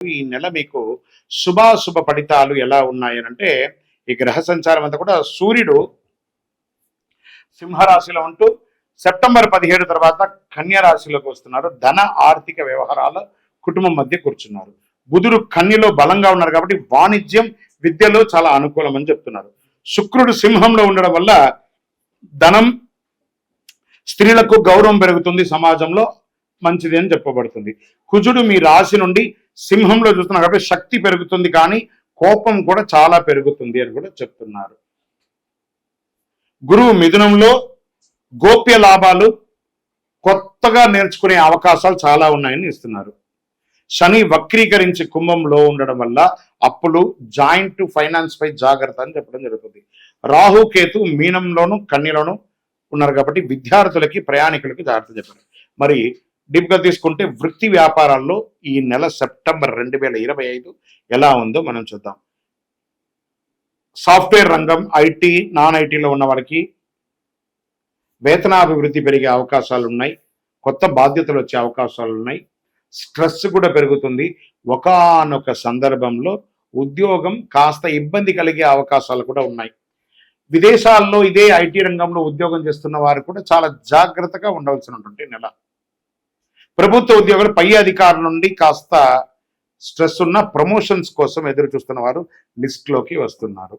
ఈ నెల మీకు శుభాశుభ ఫలితాలు ఎలా ఉన్నాయనంటే, ఈ గ్రహ సంచారం అంతా కూడా సూర్యుడు సింహరాశిలో ఉంటూ సెప్టెంబర్ 17 తర్వాత కన్యా రాశిలోకి వస్తున్నారు. ధన ఆర్థిక వ్యవహారాల కుటుంబం మధ్య కూర్చున్నారు. బుధుడు కన్యలో బలంగా ఉన్నారు కాబట్టి వాణిజ్యం విద్యలో చాలా అనుకూలం అని చెప్తున్నారు. శుక్రుడు సింహంలో ఉండడం వల్ల ధనం, స్త్రీలకు గౌరవం పెరుగుతుంది, సమాజంలో మంచిది అని చెప్పబడుతుంది. కుజుడు మీ రాశి నుండి సింహంలో చూస్తున్నారు కాబట్టి శక్తి పెరుగుతుంది, కానీ కోపం కూడా చాలా పెరుగుతుంది అని కూడా చెప్తున్నారు. గురువు మిథునంలో గోప్య లాభాలు, కొత్తగా నేర్చుకునే అవకాశాలు చాలా ఉన్నాయని ఇస్తున్నారు. శని వక్రీకరించి కుంభంలో ఉండడం వల్ల అప్పులు, జాయింట్ ఫైనాన్స్ పై జాగ్రత్త అని చెప్పడం జరుగుతుంది. రాహు కేతు మీనంలోను కన్యలోను ఉన్నారు కాబట్టి విద్యార్థులకి, ప్రయాణికులకి జాగ్రత్త చెప్పారు. మరి డీప్గా తీసుకుంటే వృత్తి వ్యాపారాల్లో ఈ నెల సెప్టెంబర్ 2025 ఎలా ఉందో మనం చూద్దాం. సాఫ్ట్వేర్ రంగం, ఐటీ, నాన్ ఐటీలో ఉన్న వాళ్ళకి వేతనాభివృద్ధి పెరిగే అవకాశాలు ఉన్నాయి. కొత్త బాధ్యతలు వచ్చే అవకాశాలు ఉన్నాయి. స్ట్రెస్ కూడా పెరుగుతుంది. ఒకానొక సందర్భంలో ఉద్యోగం కాస్త ఇబ్బంది కలిగే అవకాశాలు కూడా ఉన్నాయి. విదేశాల్లో ఇదే ఐటీ రంగంలో ఉద్యోగం చేస్తున్న వారు కూడా చాలా జాగ్రత్తగా ఉండవలసినటువంటి నెల. ప్రభుత్వ ఉద్యోగులు పై అధికారుల నుండి కాస్త స్ట్రెస్ ఉన్న ప్రమోషన్స్ కోసం ఎదురు చూస్తున్న వారు లిస్ట్లోకి వస్తున్నారు.